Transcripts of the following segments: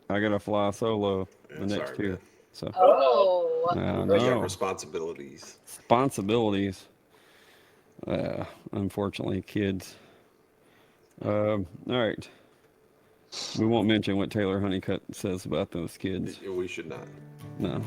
I gotta fly solo the Yeah, next sorry, two. man. So Oh, I You got know responsibilities. responsibilities. Unfortunately, kids. All right. We won't mention what Taylor Honeycutt says about those kids. We should not. No.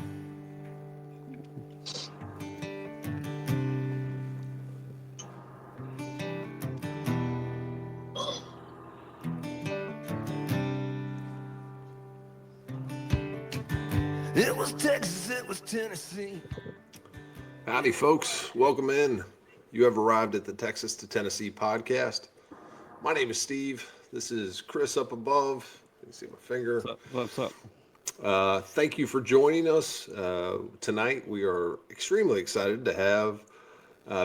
It was Texas, it was Tennessee. Howdy, folks. Welcome in. You have arrived at the Texas to Tennessee podcast. My name is Steve. This is Chris up above. You can see my finger. What's up? Thank you for joining us. Tonight, we are extremely excited to have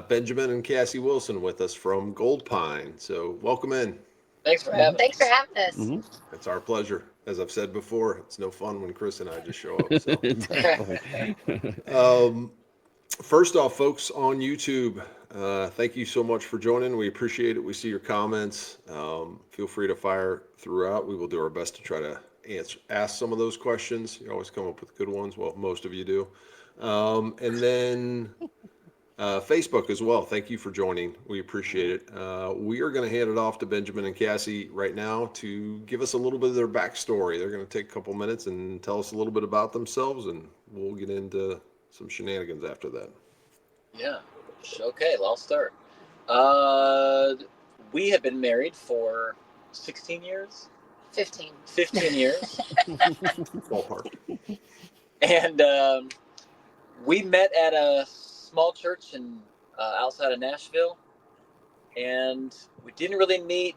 Benjamin and Cassie Wilson with us from Goldpine. So, welcome in. thanks for having Thanks for us. having us. Mm-hmm. It's our pleasure. As I've said before, it's no fun when Chris and I just show up. So, Exactly. first off, folks on YouTube, thank you so much for joining. We appreciate it. We see your comments. Feel free to fire throughout. We will do our best to try to ask some of those questions. You always come up with good ones. Well, most of you do. And then Facebook as well. Thank you for joining. We appreciate it. We are going to hand it off to Benjamin and Cassie right now to give us a little bit of their backstory. They're going to take a couple minutes and tell us a little bit about themselves, and we'll get into some shenanigans after that. Yeah. Okay, well, I'll start. Uh, we have been married for 16 years, 15. 15 years, Ballpark. and we met at a small church in outside of Nashville, and we didn't really meet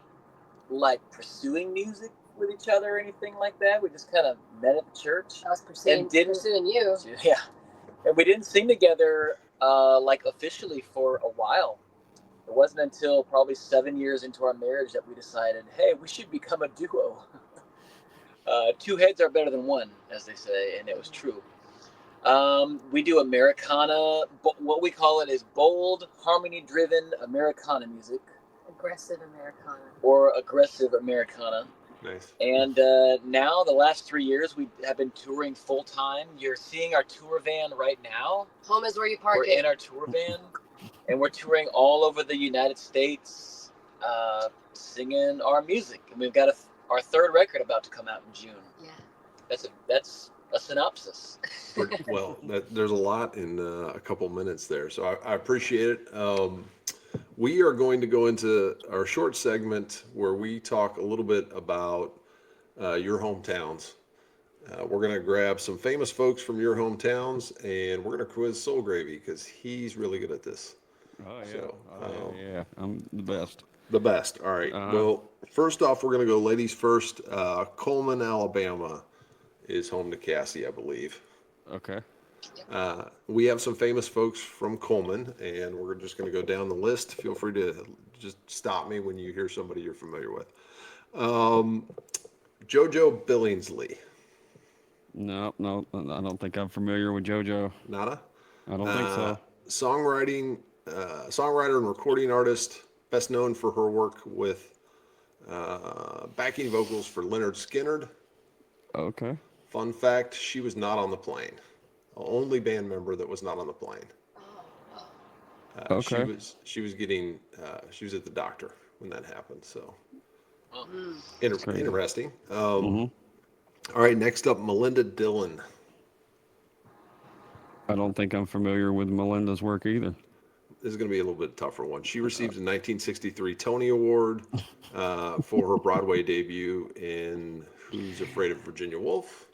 like pursuing music with each other or anything like that. We just kind of met at the church. I was pursuing, And didn't- pursuing you. Yeah, and we didn't sing together like officially for a while. It wasn't until probably 7 years into our marriage that we decided, hey, we should become a duo. Two heads are better than one, as they say, and it was true. We do Americana. What we call it is bold, harmony-driven Americana music, Aggressive Americana. or aggressive Americana. Nice. And now, the last 3 years, we have been touring full time. You're seeing our tour van right now. Home is where you park We're it. in our tour van, and we're touring all over the United States, singing our music. And we've got our third record about to come out in June. Yeah. That's a synopsis. Well, there's a lot in a couple minutes there, so I appreciate it. We are going to go into our short segment where we talk a little bit about your hometowns. We're going to grab some famous folks from your hometowns, and we're going to quiz Soul Gravy because he's really good at this. Oh yeah. So, Yeah. I'm the best. The best. All right. Well, first off, we're going to go ladies first. Coleman, Alabama is home to Cassie, I believe. Okay. We have some famous folks from Coleman, and we're just going to go down the list. Feel free to just stop me when you hear somebody you're familiar with. JoJo Billingsley. No, I don't think I'm familiar with JoJo. Nada? I don't think so. Songwriter and recording artist, best known for her work with backing vocals for Leonard Skinner. Okay. Fun fact, she was not on the plane. The only band member that was not on the plane. Okay. She was getting she was at the doctor when that happened. So Crazy. interesting. All right, next up, Melinda Dillon. I don't think I'm familiar with Melinda's work either. This is going to be a little bit tougher one. She received a 1963 Tony Award for her Broadway debut in Who's Afraid of Virginia Woolf.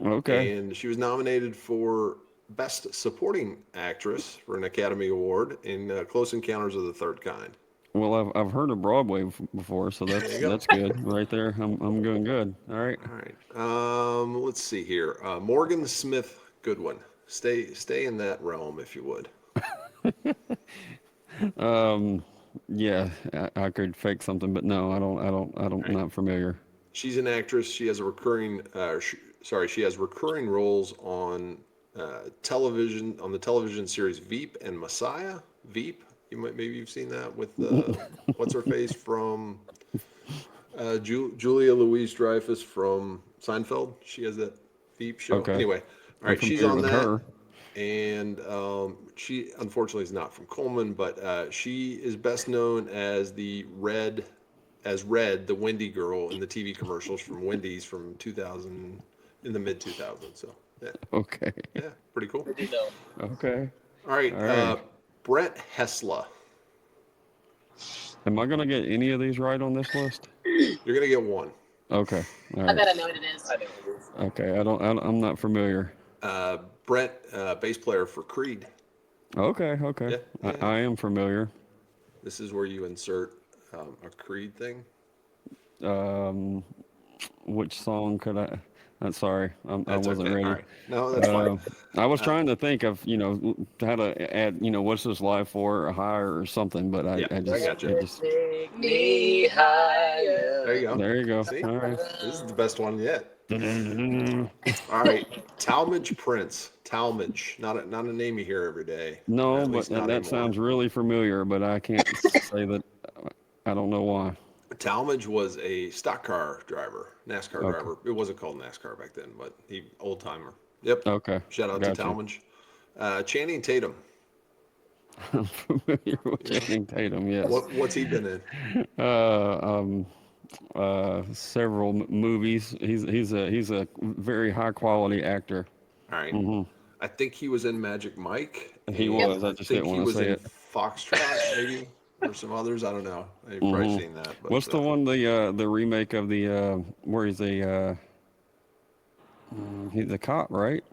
Okay. And she was nominated for Best Supporting Actress for an Academy Award in Close Encounters of the Third Kind. Well, I've heard of Broadway before, so that's good right there. I'm doing good. All right. All right. Let's see here. Morgan Smith Goodwin. Stay in that realm if you would. Yeah, I could fake something, but no, I don't. Right. Not familiar. She's an actress. She has a recurring. She has recurring roles on television on the television series Veep and Messiah. Veep. Maybe you've seen that with what's her face from Julia Louise-Dreyfus from Seinfeld. She has that Veep show. Okay. Anyway, all right, I'm she's familiar on with that. her. And she unfortunately is not from Coleman, but she is best known as Red, the Wendy girl in the TV commercials from Wendy's from 2000, in the mid 2000s. So Okay. yeah, pretty cool. I do know. Okay. All right, All right. Brett Hessla. Am I gonna get any of these right on this list? You're gonna get one. Okay. All I right. bet I know what it is. I know who it is. Okay. I'm not familiar. Brett, bass player for Creed. Okay. Okay. Yeah, yeah. I am familiar. This is where you insert a Creed thing. Which song could I? I'm sorry. I That's wasn't okay. ready. All right. No, that's fine. I was trying to think of, how to add, what's this live for, a higher or something, but Yeah, I I just, gotcha. Take me higher. There you go. there you go. See? All right. This is the best one yet. All right, Talmadge Prince. Talmadge, not a name you hear every day. No, At but least not that anymore. sounds really familiar, but I can't say that. I don't know why. Talmadge was a stock car driver, NASCAR Okay. driver. It wasn't called NASCAR back then, but he old timer. Yep. Okay. Shout out Gotcha. to Talmadge. Channing Tatum. I'm familiar with Channing Tatum, yes. What's he been in? Several movies. He's a very high quality actor. All right. Mhm. I think he was in Magic Mike. He and was. I just think didn't he want to was say in it. Foxtrot, maybe, or some others. I don't know. I've probably seen that. But, What's the one? The remake of the where he's a cop, right?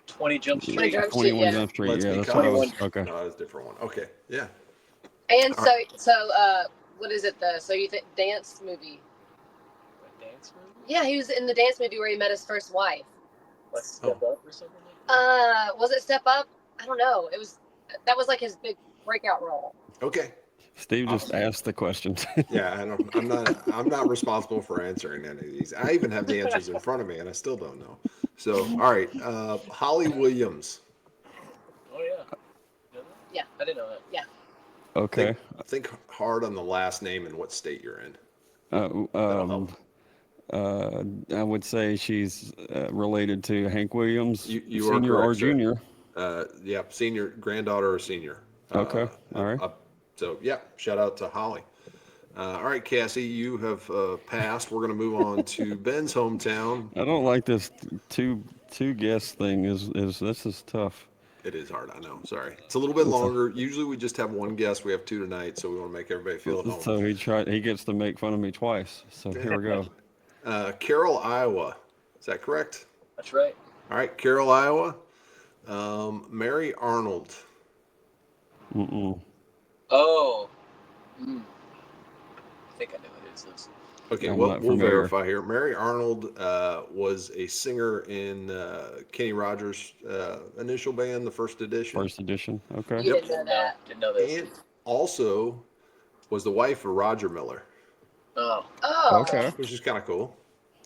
20 Jump 20 Street. Jump Street, 21 yeah. Jump Street. Let's Yeah, Be that's what I was. Kind. Okay. No, that's a different one. Okay. Yeah. And what is it? You think dance movie? A dance movie? Yeah, he was in the dance movie where he met his first wife. Like Step Up or something like that? Was it Step Up? I don't know. That was like his big breakout role. Okay. Steve just asked the questions. Yeah, I'm not responsible for answering any of these. I even have the answers in front of me, and I still don't know. So, all right, Holly Williams. Oh, yeah. Did I? Yeah. I didn't know that. Yeah. Okay. Think hard on the last name and what state you're in. Uh, That'll um, help. I would say she's related to Hank Williams, You are senior or correct, sir. junior. Yeah, senior, granddaughter or senior. Okay, all right. So, yeah, shout out to Holly. All right, Cassie, you have passed. We're going to move on to Ben's hometown. I don't like this two guest thing. This is tough. It is hard, I know. Sorry. It's a little bit longer. Usually we just have one guest. We have two tonight, so we want to make everybody feel at home. So he gets to make fun of me twice. So here we go. Carroll, Iowa. Is that correct? That's right. All right, Carroll, Iowa. Mary Arnold. Mm-mm. Oh. I think I know who this is. Okay, I'm we'll not familiar. verify here. Mary Arnold was a singer in Kenny Rogers' initial band, the First Edition, First edition. Okay. You didn't know that. Didn't know this. and also was the wife of Roger Miller, Oh. Oh. Okay. which is kind of cool.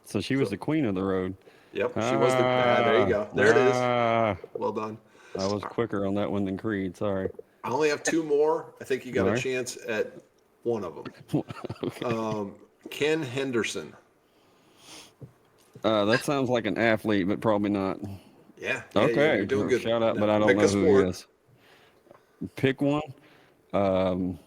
So she was the queen of the road. Yep, she was the. There you go. There it is. Well done. I was quicker on that one than Creed. Sorry. I only have two more. I think you got All a right. chance at one of them. Okay. Ken Henderson. That sounds like an athlete, but probably not. Yeah. Okay. You're doing good. Shout out, but I don't Pick know a who sport. he is. Pick one.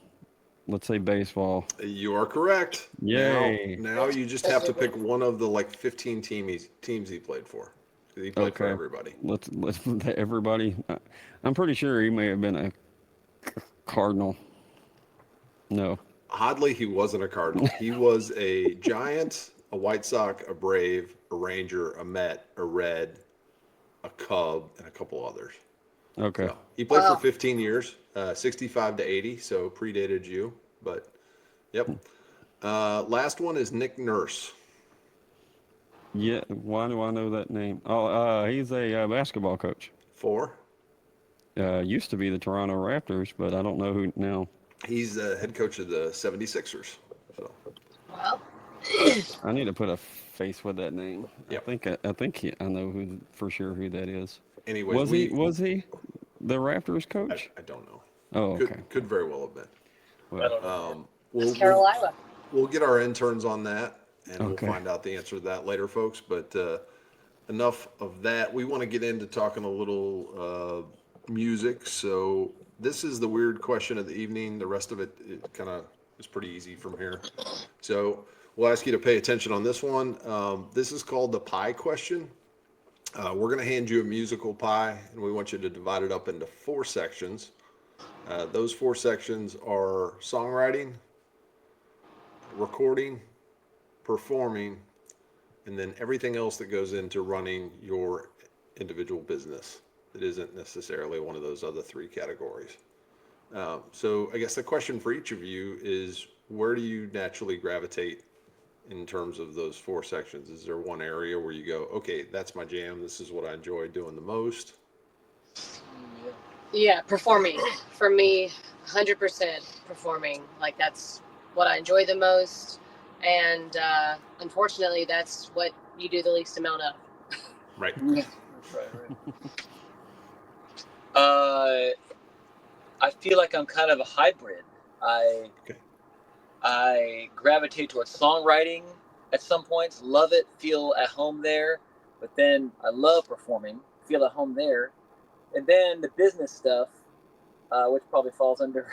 Let's say baseball. You are correct. Yay. Now you just have to pick one of the 15 teams he played for. He played for Okay. everybody. Let's everybody. I'm pretty sure he may have been a Cardinal. No. Oddly, he wasn't a Cardinal. He was a Giant, a White Sox, a Brave, a Ranger, a Met, a Red, a Cub, and a couple others. Okay. So, he played Wow. for 15 years, 65 to 80, so predated you. But, yep. Last one is Nick Nurse. Yeah. Why do I know that name? Oh, he's a basketball coach. 4. Used to be the Toronto Raptors, but I don't know who now. He's the head coach of the 76ers. So, Well, I need to put a face with that name. Yep. I think I know who for sure who that is. anyways, Was he the Raptors coach? I don't know. Oh, okay. Could very well have been. I don't know. We'll, Carroll, Iowa. we'll get our interns on that. and Okay. we'll find out the answer to that later, folks. But enough of that. We want to get into talking a little music. So this is the weird question of the evening. The rest of it kind of is pretty easy from here. So we'll ask you to pay attention on this one. This is called the pie question. We're going to hand you a musical pie, and we want you to divide it up into 4 sections. Those 4 sections are songwriting, recording, performing, and then everything else that goes into running your individual business that isn't necessarily one of those other 3 categories. So I guess the question for each of you is, where do you naturally gravitate in terms of those 4 sections? Is there one area where you go, okay, that's my jam, this is what I enjoy doing the most? Yeah, performing. For me, 100% performing. Like, that's what I enjoy the most. And unfortunately, that's what you do the least amount of. Right. Right. I feel like I'm kind of a hybrid. Okay. I gravitate towards songwriting at some points, love it, feel at home there, but then I love performing, feel at home there, and then the business stuff, which probably falls under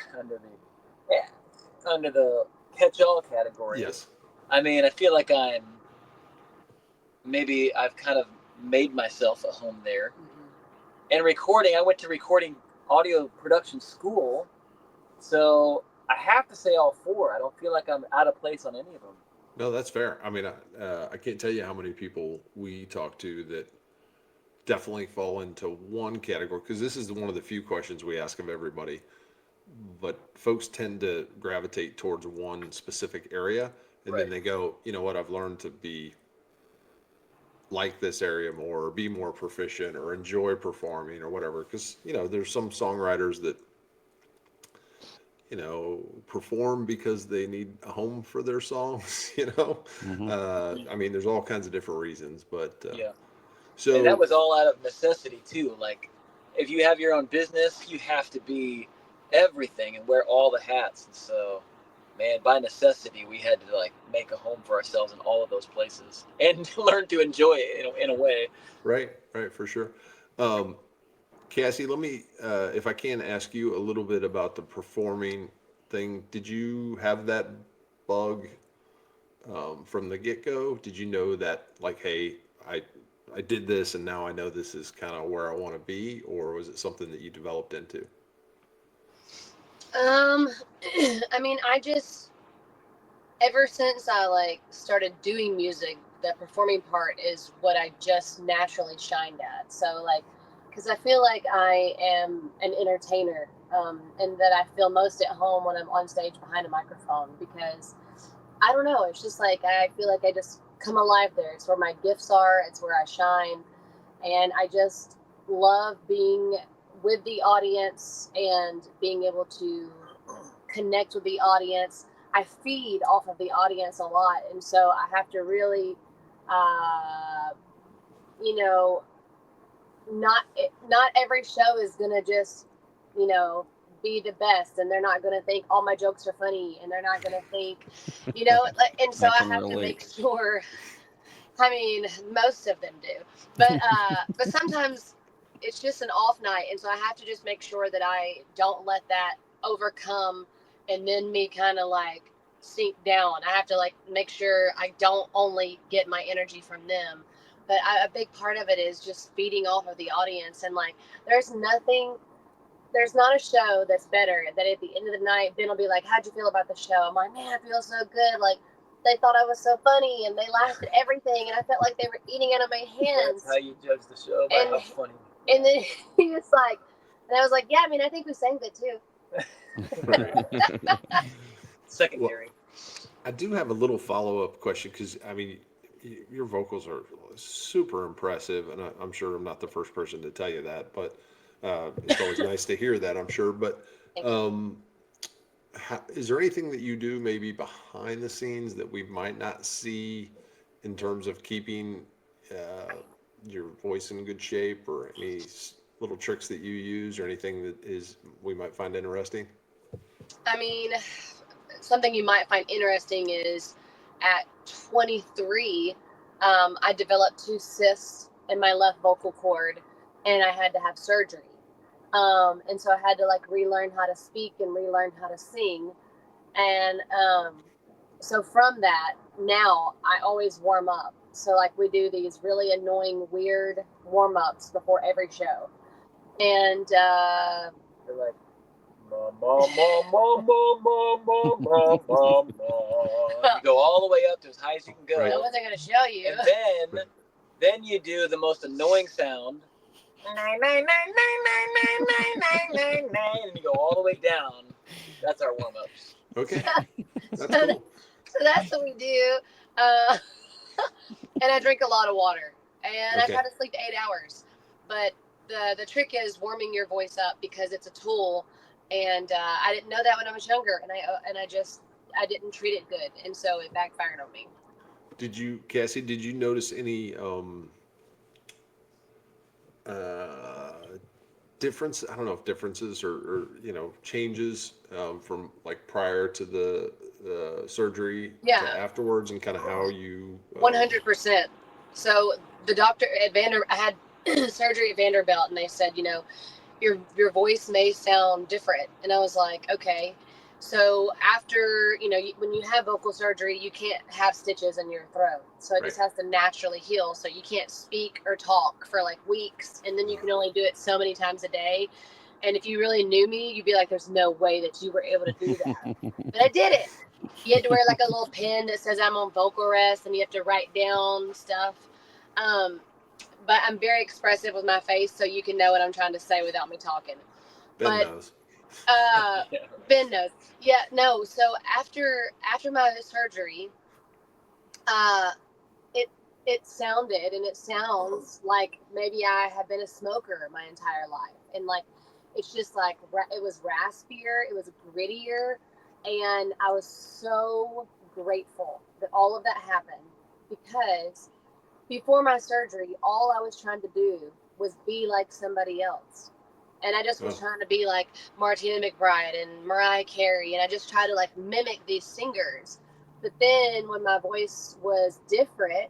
the catch-all category. Yes. I mean, I feel like I've kind of made myself a home there. And recording, I went to recording audio production school, so I have to say all 4. I don't feel like I'm out of place on any of them. No, that's fair. I mean, I can't tell you how many people we talk to that definitely fall into one category, because this is one of the few questions we ask of everybody. But folks tend to gravitate towards one specific area, and then they go, you know what, I've learned to be like this area more, or be more proficient, or enjoy performing, or whatever. Because, there's some songwriters that, perform because they need a home for their songs, I mean, there's all kinds of different reasons, but Yeah. so And that was all out of necessity too. Like, if you have your own business, you have to be everything and wear all the hats. And so, man, by necessity, we had to like make a home for ourselves in all of those places and learn to enjoy it in a way. right, for sure. Cassie, let me, if I can, ask you a little bit about the performing thing. Did you have that bug from the get-go? Did you know that, like, hey, I did this and now I know this is kind of where I want to be, or was it something that you developed into? I mean, ever since I started doing music, the performing part is what I just naturally shined at. So because I feel like I am an entertainer, and that I feel most at home when I'm on stage behind a microphone, because I don't know, it's just like I feel like I just come alive there. It's where my gifts are, it's where I shine, and I just love being with the audience and being able to connect with the audience. I feed off of the audience a lot, and so I have to really, you know, not every show is gonna just, be the best, and they're not gonna think all my jokes are funny, and they're not gonna think, and so I can have to relate. make sure. I mean, most of them do, but sometimes it's just an off night, and so I have to just make sure that I don't let that overcome, and then me kind of sink down. I have to make sure I don't only get my energy from them, but a big part of it is just feeding off of the audience. And there's not a show that's better that at the end of the night, Ben will be like, "How'd you feel about the show?" I'm like, "Man, I feel so good. They thought I was so funny, and they laughed at everything, and I felt like they were eating out of my hands." That's how you judge the show, by how funny. And then he was like, and I was like, "Yeah, I mean, I think we sang good too." Secondary. Well, I do have a little follow-up question, because I mean, your vocals are super impressive, and I'm sure I'm not the first person to tell you that, but it's always nice to hear that, I'm sure. But is there anything that you do maybe behind the scenes that we might not see in terms of keeping your voice in good shape, or any little tricks that you use, or anything that we might find interesting? I mean, something you might find interesting is at 23, I developed 2 cysts in my left vocal cord, and I had to have surgery. And so I had to like relearn how to speak and relearn how to sing. And so from that, now I always warm up. So like we do these really annoying, weird warm ups before every show. And They're like, ma, ma, ma, ma, ma, ma, ma, ma, ma, ma. You go all the way up to as high as you can go. Right. I wasn't going to show you. And then you do the most annoying sound. And you go all the way down. That's our warm ups. Okay. That's So cool. that's what we do. And I drink a lot of water. And Okay. I try to sleep 8 hours. But the trick is warming your voice up because it's a tool. And I didn't know that when I was younger. And I didn't treat it good. And so it backfired on me. Cassie, did you notice any difference? I don't know if differences or changes from like prior to the surgery to afterwards, and kind of how you 100%. So the doctor at I had surgery at Vanderbilt, and they said, your voice may sound different. And I was like, okay. So after, when you have vocal surgery, you can't have stitches in your throat. So it just has to naturally heal. So you can't speak or talk for like weeks. And then you can only do it so many times a day. And if you really knew me, you'd be like, there's no way that you were able to do that. But I did it. You had to wear like a little pin that says I'm on vocal rest, and you have to write down stuff. But I'm very expressive with my face, so you can know what I'm trying to say without me talking. Ben knows. Ben knows. Yeah, no. So after my surgery, it sounded, and it sounds like maybe I have been a smoker my entire life, and like it's just like it was raspier, it was grittier, and I was so grateful that all of that happened, because before my surgery, all I was trying to do was be like somebody else. And I just was trying to be like Martina McBride and Mariah Carey. And I just tried to like mimic these singers. But then when my voice was different,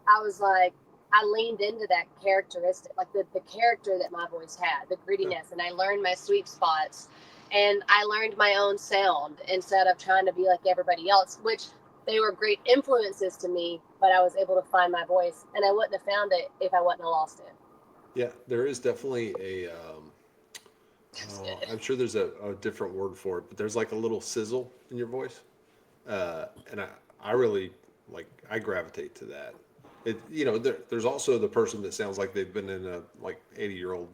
I was like, I leaned into that characteristic, like the character that my voice had, the grittiness. And I learned my sweet spots. And I learned my own sound instead of trying to be like everybody else, which they were great influences to me, but I was able to find my voice. And I wouldn't have found it if I wouldn't have lost it. Yeah, there is definitely I'm sure there's a different word for it, but there's like a little sizzle in your voice. And I really I gravitate to that. There's also the person that sounds like they've been in a 80-year-old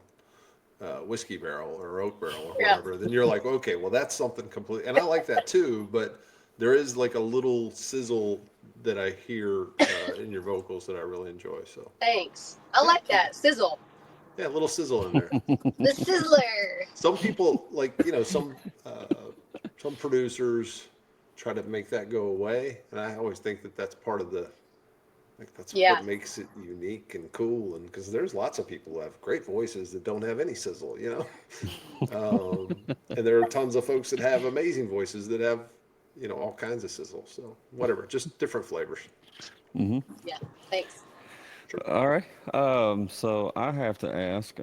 whiskey barrel or oak barrel or whatever. Then you're like, okay, well that's something completely, and I like that too, but there is like a little sizzle that I hear in your vocals that I really enjoy. So thanks. I like that sizzle. Yeah, a little sizzle in there. The sizzler. Some people some producers try to make that go away, and I always think that that's part of that's what makes it unique and cool. And because there's lots of people who have great voices that don't have any sizzle, and there are tons of folks that have amazing voices that have all kinds of sizzle. So whatever, just different flavors. Mm-hmm. Yeah, thanks. Sure. All right. So I have to ask,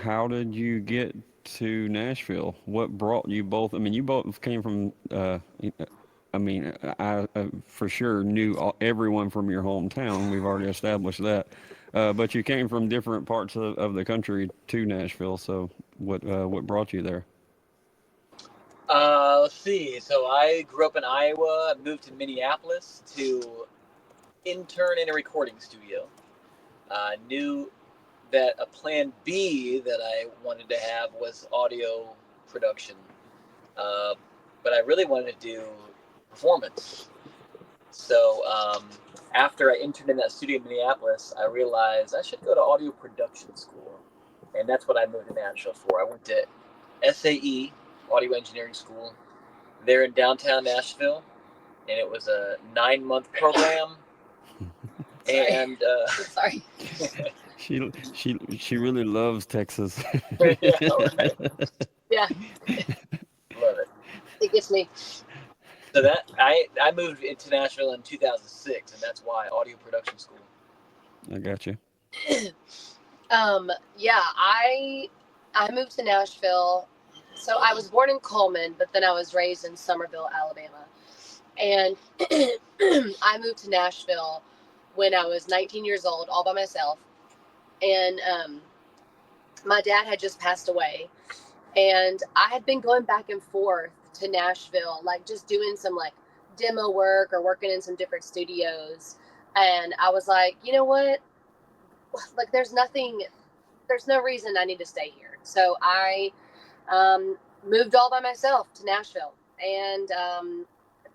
how did you get to Nashville? What brought you both? I mean, you both came from, I for sure knew everyone from your hometown. We've already established that. But you came from different parts of the country to Nashville. So what brought you there? Let's see. So I grew up in Iowa, moved to Minneapolis to intern in a recording studio. Knew that a plan B that I wanted to have was audio production. But I really wanted to do performance. So after I interned in that studio in Minneapolis, I realized I should go to audio production school. And that's what I moved to Nashville for. I went to SAE, Audio Engineering School, there in downtown Nashville. And it was a 9-month program. And sorry. She really loves Texas. Yeah, right. Yeah. Love it. It gets me. So that I moved into Nashville in 2006, and that's why audio production school. I got you. Yeah, I moved to Nashville. So I was born in Coleman, but then I was raised in Summerville, Alabama. And I moved to Nashville when I was 19 years old, all by myself. And my dad had just passed away. And I had been going back and forth to Nashville, like just doing some like demo work or working in some different studios. And I was like, you know what? Like there's no reason I need to stay here. So I moved all by myself to Nashville. And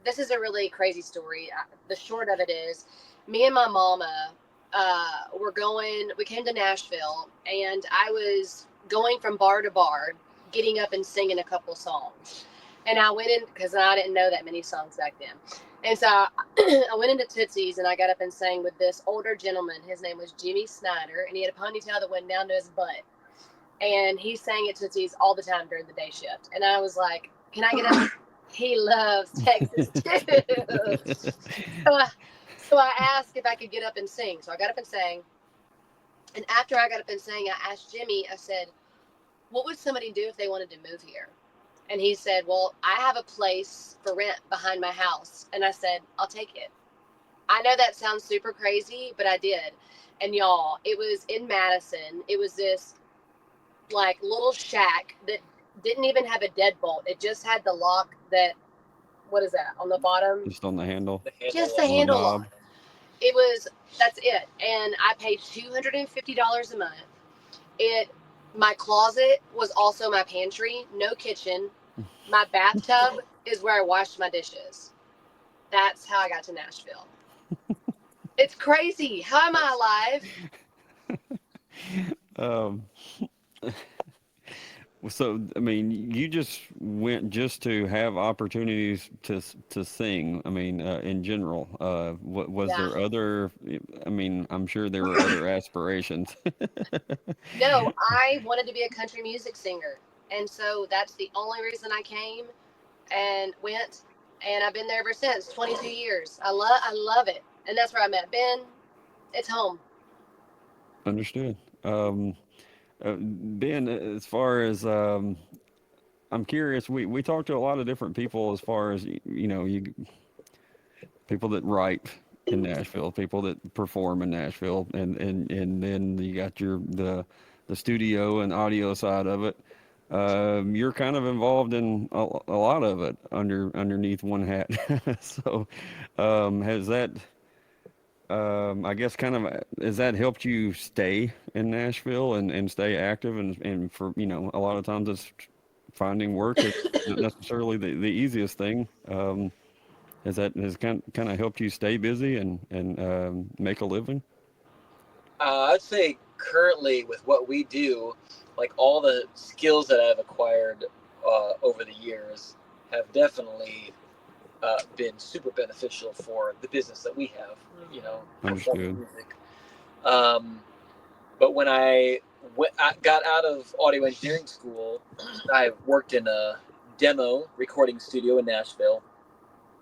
this is a really crazy story. The short of it is, me and my mama we came to Nashville, and I was going from bar to bar, getting up and singing a couple songs. And I went in, because I didn't know that many songs back then. And so I went into Tootsie's, and I got up and sang with this older gentleman. His name was Jimmy Snyder, and he had a ponytail that went down to his butt. And he sang at Tootsie's all the time during the day shift. And I was like, can I get up? He loves Texas too. So I asked if I could get up and sing. So I got up and sang. And after I got up and sang, I asked Jimmy, I said, what would somebody do if they wanted to move here? And he said, well, I have a place for rent behind my house. And I said, I'll take it. I know that sounds super crazy, but I did. And y'all, it was in Madison. It was this like little shack that didn't even have a deadbolt. It just had the lock that, what is that, on the bottom? Just on the handle. Just the handle lock. That's it. And I paid $250 a month. My closet was also my pantry, no kitchen. My bathtub is where I washed my dishes. That's how I got to Nashville. It's crazy. How am I alive? So, I mean, you just went just to have opportunities to sing. I mean, in general, was there other? I mean, I'm sure there were other aspirations. No, I wanted to be a country music singer, and so that's the only reason I came and went, and I've been there ever since. 22 years. I love it, and that's where I met Ben. It's home. Understood. Ben, as far as I'm curious, we talked to a lot of different people as far as people that write in Nashville, people that perform in Nashville, and then you got the studio and audio side of it. You're kind of involved in a lot of it underneath one hat. So has that I guess has that helped you stay in Nashville and stay active and for a lot of times it's finding work is not necessarily the easiest thing. Has kind of helped you stay busy and make a living? I'd say currently with what we do, like all the skills that I've acquired over the years have definitely been super beneficial for the business that we have, performing music. But when I got out of audio engineering school, I worked in a demo recording studio in Nashville.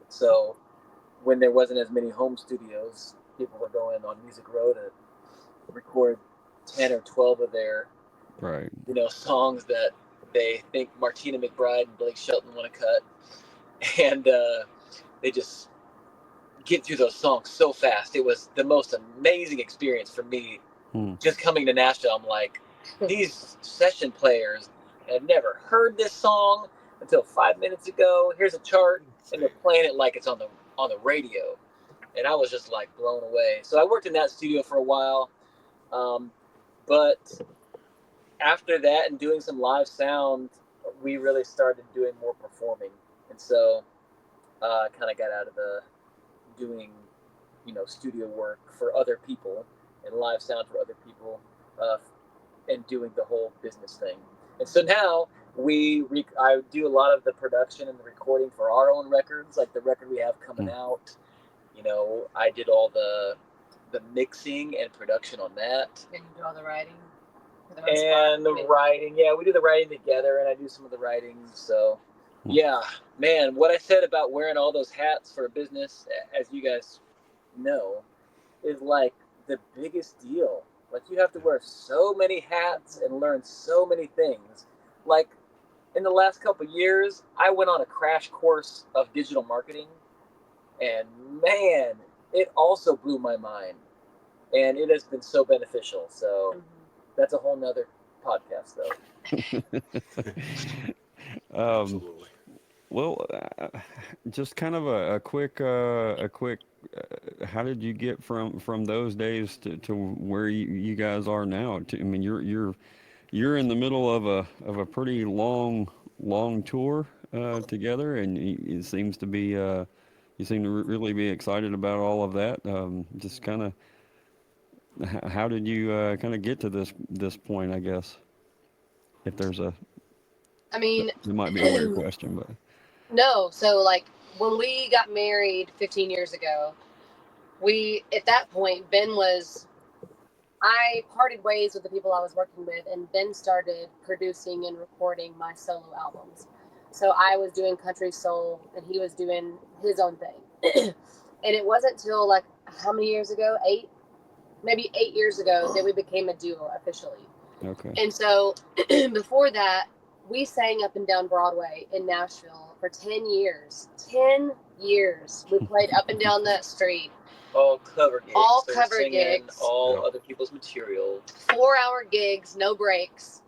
So when there wasn't as many home studios, people were going on Music Row to record 10 or 12 of their songs that they think Martina McBride and Blake Shelton want to cut. And they just get through those songs so fast. It was the most amazing experience for me. Just coming to Nashville, I'm like, these session players had never heard this song until 5 minutes ago. Here's a chart, and they're playing it like it's on the radio. And I was just like blown away. So I worked in that studio for a while. But after that and doing some live sound, we really started doing more performing. And so I kind of got out of the doing, studio work for other people and live sound for other people and doing the whole business thing. And so now I do a lot of the production and the recording for our own records, like the record we have coming out. I did all the mixing and production on that. And you do all the writing? And the writing, yeah, we do the writing together, and I do some of the writing. So Yeah, man, what I said about wearing all those hats for a business, as you guys know, is like the biggest deal. Like you have to wear so many hats and learn so many things. Like in the last couple of years, I went on a crash course of digital marketing, and man, it also blew my mind. And it has been so beneficial. So that's a whole nother podcast, though. Absolutely. Well, just kind of a quick. How did you get from those days to where you guys are now? I mean, you're in the middle of a pretty long tour together, and it seems to be you seem to really be excited about all of that. Just kind of, how did you kind of get to this point? I guess if there's a, I mean, it might be a weird question, but no. So like when we got married 15 years ago, at that point, I parted ways with the people I was working with, and Ben started producing and recording my solo albums. So I was doing country soul, and he was doing his own thing. And it wasn't till like how many years ago? Maybe 8 years ago that we became a duo officially. okay. And so before that, we sang up and down Broadway in Nashville for 10 years. 10 years. We played up and down that street. All cover gigs. All So cover singing gigs. all other people's material. 4-hour gigs, no breaks.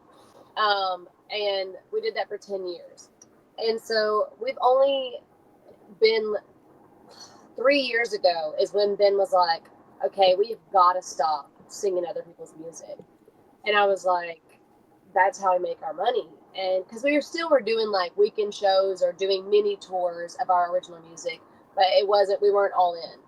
And we did that for 10 years. And so we've only been 3 years ago is when Ben was like, okay, we've got to stop singing other people's music. And I was like, that's how we make our money. And because we were doing like weekend shows or doing mini tours of our original music, but we weren't all in.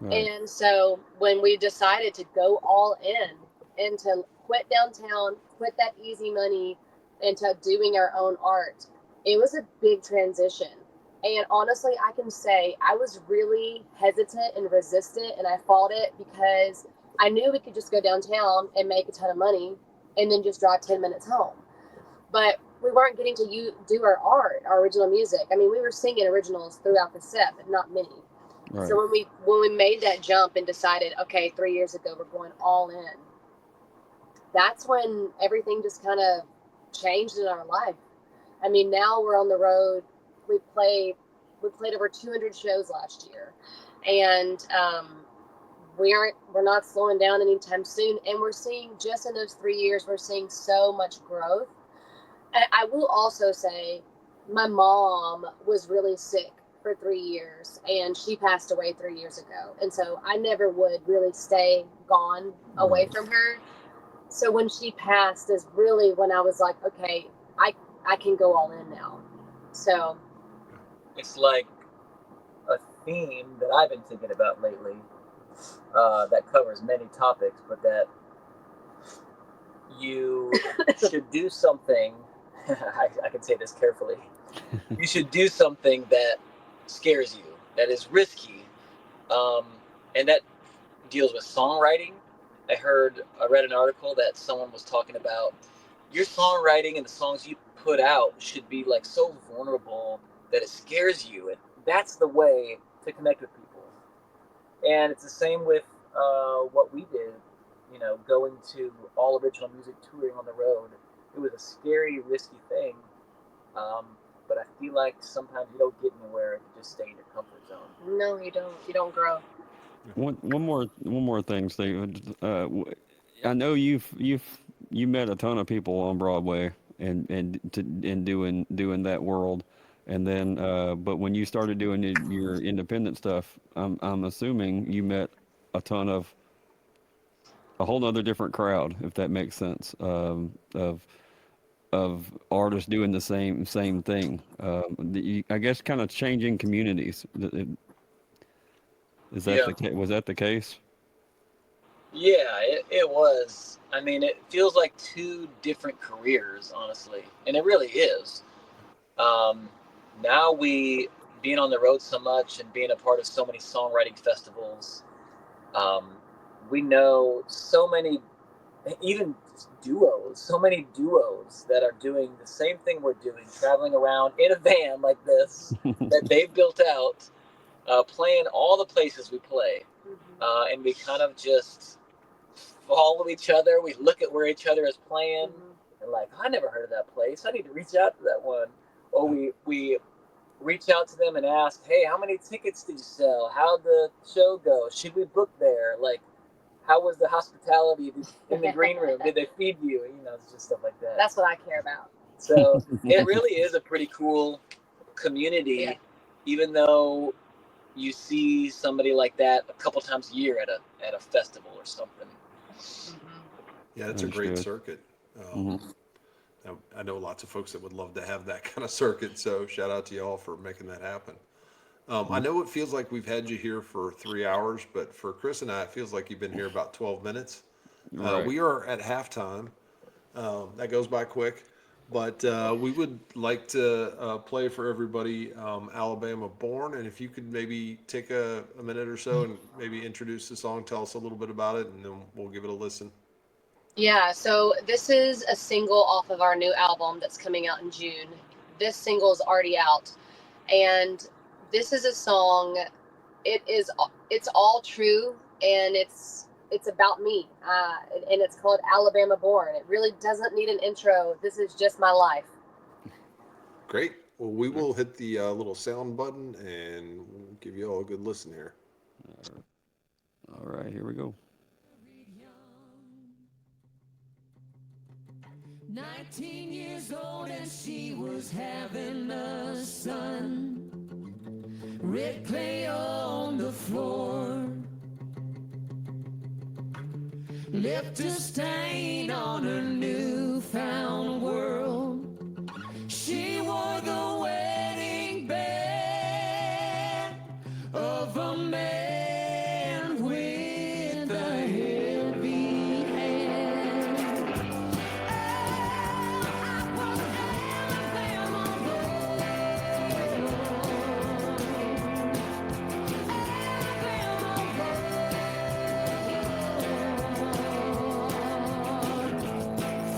Right. And so when we decided to go all in and to quit downtown, quit that easy money, and to doing our own art, it was a big transition. And honestly, I can say I was really hesitant and resistant, and I fought it because I knew we could just go downtown and make a ton of money and then just drive 10 minutes home. But we weren't getting to do our art, our original music. I mean, we were singing originals throughout the set, but not many. Right. So when we made that jump and decided, okay, 3 years ago, we're going all in, that's when everything just kind of changed in our life. I mean, now we're on the road. We played over 200 shows last year, and we're not slowing down anytime soon. And we're seeing, just in those 3 years, we're seeing so much growth. And I will also say, my mom was really sick for 3 years, and she passed away 3 years ago. And so I never would really stay gone away from her. So when she passed is really when I was like, okay, I can go all in now. So It's like a theme that I've been thinking about lately that covers many topics, but that you should do something. I can say this carefully. You should do something that scares you, that is risky, and that deals with songwriting. I read an article that someone was talking about your songwriting and the songs you put out should be like so vulnerable that it scares you, and that's the way to connect with people. And it's the same with what we did, going to all original music touring on the road. It was a scary, risky thing, but I feel like sometimes you don't get anywhere if you just stay in your comfort zone. no, you don't grow. One more thing, Steve. I know you met a ton of people on Broadway and doing that world, and then but when you started doing your independent stuff, I'm assuming you met a whole other different crowd, if that makes sense, of artists doing the same thing. I guess kind of changing communities. Was that the case? Yeah, it was. I mean, it feels like two different careers, honestly, and it really is. Now being on the road so much and being a part of so many songwriting festivals, we know so many even duos, so many duos that are doing the same thing we're doing, traveling around in a van like this that they've built out, playing all the places we play. And we kind of just follow each other. We look at where each other is playing and like, I never heard of that place. I need to reach out to that one. Or we reach out to them and ask, hey, how many tickets did you sell? How'd the show go? Should we book there? Like, how was the hospitality in the green room? Did they feed you? You know, it's just stuff like that. That's what I care about. So it really is a pretty cool community, even though you see somebody like that a couple times a year at a festival or something. Yeah, it's a great circuit. I know lots of folks that would love to have that kind of circuit, so shout out to y'all for making that happen. I know it feels like we've had you here for 3 hours, but for Chris and I, it feels like you've been here about 12 minutes. Right. We are at halftime. That goes by quick, but we would like to play for everybody Alabama Born, and if you could maybe take a minute or so and maybe introduce the song, tell us a little bit about it, and then we'll give it a listen. Yeah, so this is a single off of our new album that's coming out in June. This single is already out, and this is a song. It's all true, and it's about me, and it's called Alabama Born. It really doesn't need an intro. This is just my life. Great. Well, we will hit the little sound button and we'll give you all a good listen here. All right, here we go. 19 years old and she was having a son. Red clay on the floor left a stain on her newfound world. She wore the wedding band of a man with a heavy hand. I was Alabama born.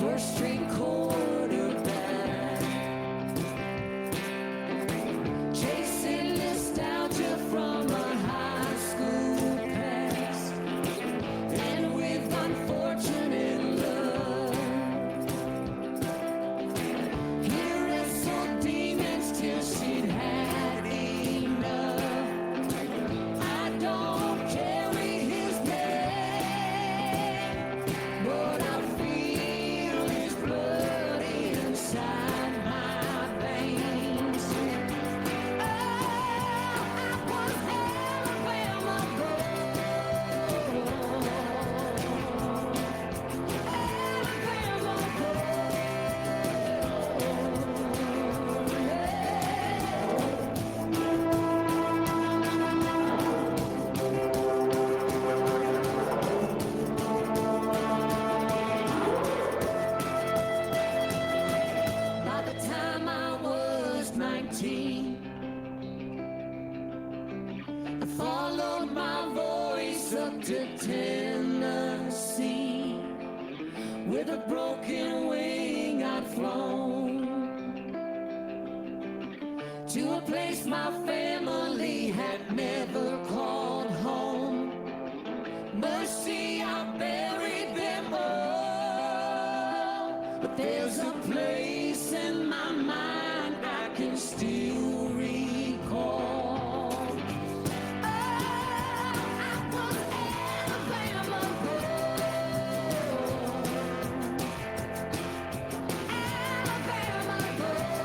First string quarterback, chasing nostalgia from a high school past, and with unfortunate love, he wrestled demons till she'd had enough. I don't carry his name, but I feel his blood inside my veins. Oh, I was Alabama born. Alabama By the time I was 19, I followed my voice up to Tennessee. With a broken wing I'd flown to a place my family had never called home. Mercy, I buried them all, but there's a place in my mind I can still recall. Oh, I was Alabama born. Alabama born.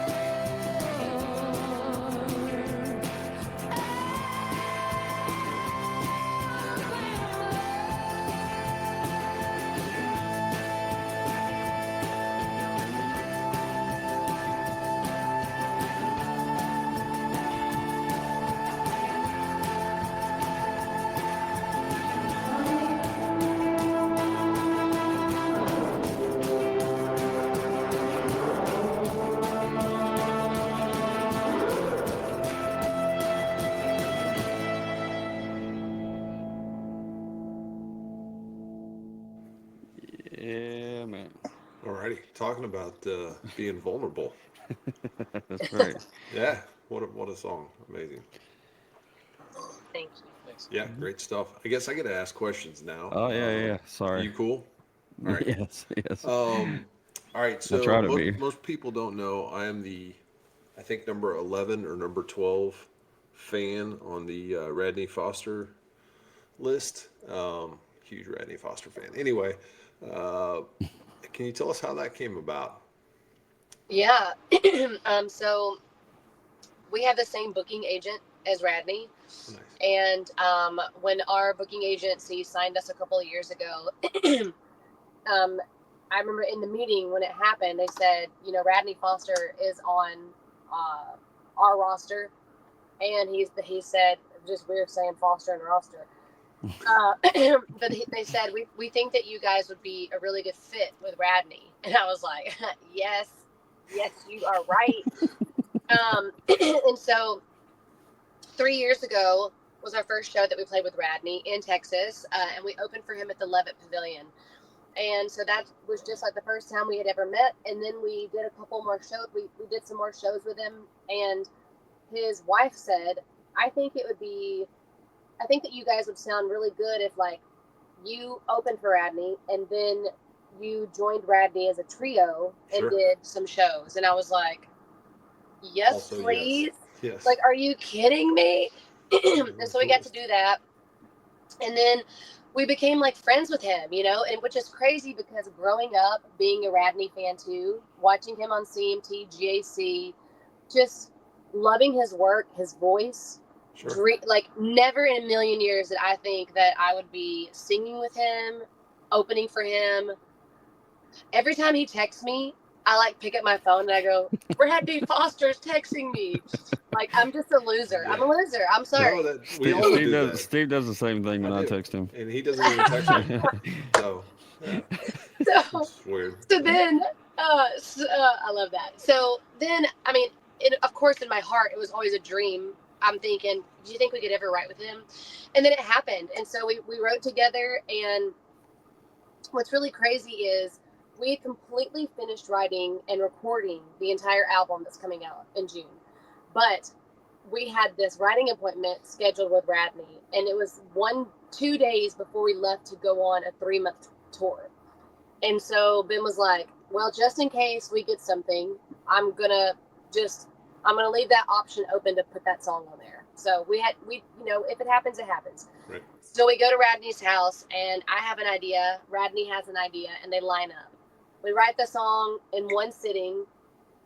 Yeah, man. Alrighty, talking about being vulnerable. That's right. Yeah, what a song. Amazing. Thank you. Thanks. Yeah, great stuff. I guess I get to ask questions now. Oh yeah. Are Sorry. you cool? All right. Yes. All right. I So try to be. most people don't know I am I think number 11 or number 12 fan on the Radney Foster list. Huge Radney Foster fan. Anyway, uh, can you tell us how that came about? Yeah. So we have the same booking agent as Radney. Nice. And when our booking agency signed us a couple of years ago, I remember in the meeting when it happened, they said, Radney Foster is on our roster. And he said, just weird saying Foster and roster. But they said, we think that you guys would be a really good fit with Radney. And I was like, yes, you are right. And so 3 years ago was our first show that we played with Radney in Texas, and we opened for him at the Levitt Pavilion. And so that was just like the first time we had ever met. And then we did a couple more shows. We did some more shows with him, and his wife said, I think that you guys would sound really good if like you opened for Radney and then you joined Radney as a trio and Sure. did some shows. And I was like, yes, Also, please. Yes. Like, are you kidding me? And so we got to do that. And then we became like friends with him, and which is crazy because growing up, being a Radney fan too, watching him on CMT, GAC, just loving his work, his voice, Sure. like never in a million years did I think that I would be singing with him, opening for him. Every time he texts me, I like pick up my phone and I go, Radney Foster's texting me. Like, I'm just a loser. Yeah. I'm a loser. I'm sorry. No, we all do that. Steve does the same thing when I do. text him. And he doesn't even text me. So, yeah, So, it's weird. so then, I love that. So then, I mean, of course, in my heart, it was always a dream. I'm thinking, do you think we could ever write with him? And then it happened. And so we wrote together. And what's really crazy is we completely finished writing and recording the entire album that's coming out in June. But we had this writing appointment scheduled with Radney. And it was 2 days before we left to go on a 3-month tour. And so Ben was like, well, just in case we get something, I'm gonna leave that option open to put that song on there. So if it happens, it happens. Right. So we go to Radney's house and I have an idea, Radney has an idea, and they line up. We write the song in one sitting.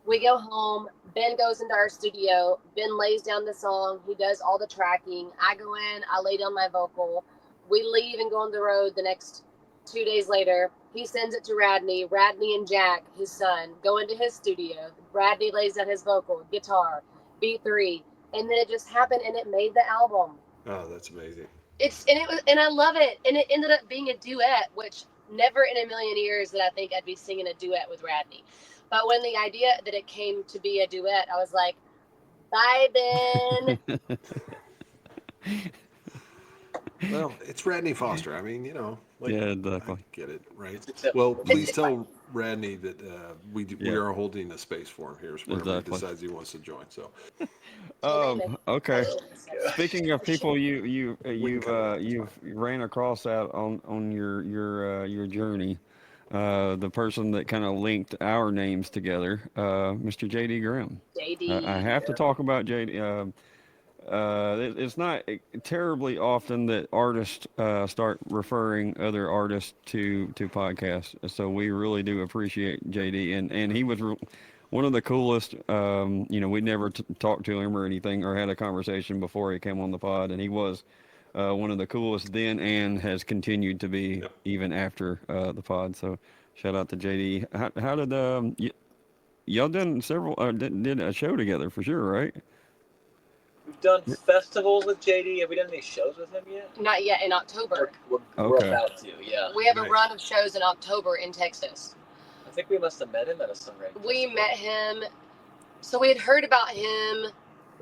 We go home, Ben goes into our studio, Ben lays down the song, he does all the tracking. I go in, I lay down my vocal. We leave and go on the road the next 2 days later. He sends it to Radney. Radney and Jack, his son, go into his studio. Radney lays down his vocal, guitar, B3, and then it just happened, and it made the album. Oh, that's amazing. And I love it, and it ended up being a duet, which never in a million years did I think I'd be singing a duet with Radney. But when the idea that it came to be a duet, I was like, bye, Ben. Well, it's Radney Foster. I mean, Yeah, exactly. I get it, right? Well, please tell Radney that we Yeah. are holding a space for him here whenever Exactly. he decides he wants to join. So, Okay. Speaking of people you've ran across out on your journey, the person that kind of linked our names together, Mr. JD Graham. JD. I have to talk about JD. It's not terribly often that artists start referring other artists to podcasts. So we really do appreciate JD, and he was one of the coolest. We never talked to him or anything or had a conversation before he came on the pod, and he was one of the coolest then and has continued to be even after the pod. So shout out to JD. How did y'all done several did a show together for sure, right? We've done festivals with JD. Have we done any shows with him yet? Not yet, in October. We're Okay. about to, yeah. We have a Nice. run of shows in October in Texas. I think we must have met him at a songwriting We festival. met him, so we had heard about him,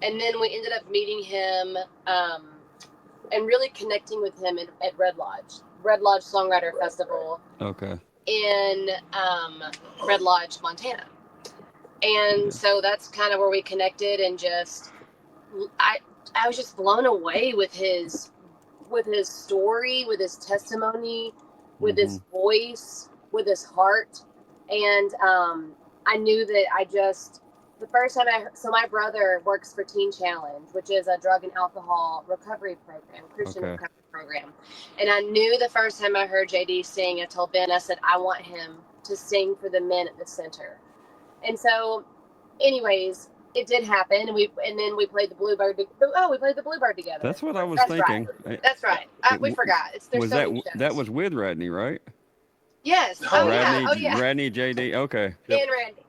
and then we ended up meeting him and really connecting with him at Red Lodge Songwriter Festival. Okay. in Red Lodge, Montana. And so that's kind of where we connected, and just I was just blown away with his story, with his testimony, with his voice, with his heart. And I knew that the first time so my brother works for Teen Challenge, which is a drug and alcohol recovery program, Christian recovery program. And I knew the first time I heard JD sing, I told Ben, I said, I want him to sing for the men at the center. And so, anyways, it did happen, and then we played the Bluebird. We played the Bluebird together. That's what I was thinking. Right. That's right. We forgot. That was with Radney, right? Yes. Radney, JD. Okay. Yep. And Randy.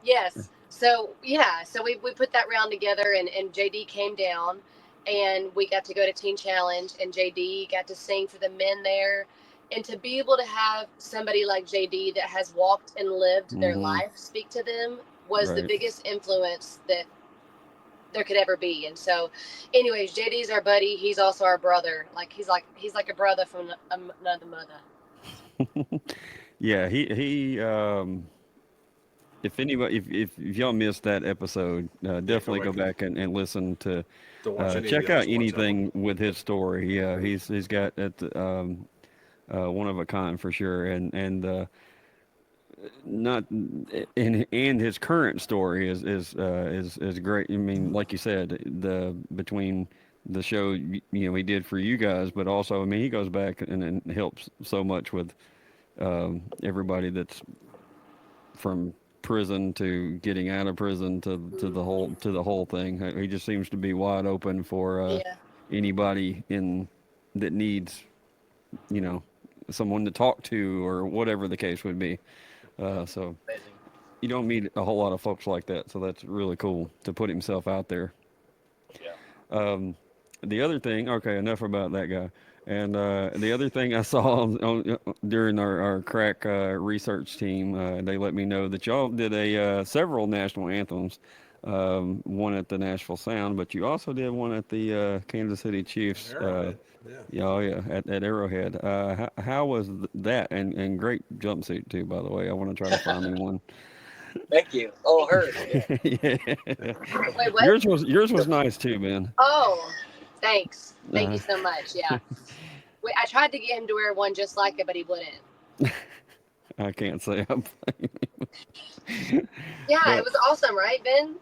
Yes. So we put that round together, and JD came down, and we got to go to Teen Challenge, and JD got to sing for the men there. And to be able to have somebody like JD that has walked and lived their life speak to them was the biggest influence that there could ever be. And so, anyways, JD's our buddy. He's also our brother. Like he's like a brother from another mother. Yeah, he if anybody, if y'all missed that episode, definitely go back and listen to check out anything with his story. Yeah, he's got that one of a kind for sure, and not and his current story is great. I mean, like you said, between the show he did for you guys, but also, I mean, he goes back and helps so much with everybody that's from prison to getting out of prison to the whole thing. He just seems to be wide open for anybody that needs someone to talk to or whatever the case would be. So amazing. You don't meet a whole lot of folks like that, so that's really cool to put himself out there. Yeah. The other thing, okay, enough about that guy. And the other thing I saw during our crack research team, they let me know that y'all did several national anthems. One at the Nashville Sound, but you also did one at the Kansas City Chiefs. At Arrowhead. How was that? And great jumpsuit too, by the way. I want to try to find me one. Thank you. Oh, hers. Yeah. Wait, what? Yours was nice too, Ben. Oh, thanks. Thank you so much. Yeah. I tried to get him to wear one just like it, but he wouldn't. I can't say I'm blaming him. Yeah, but it was awesome, right, Ben?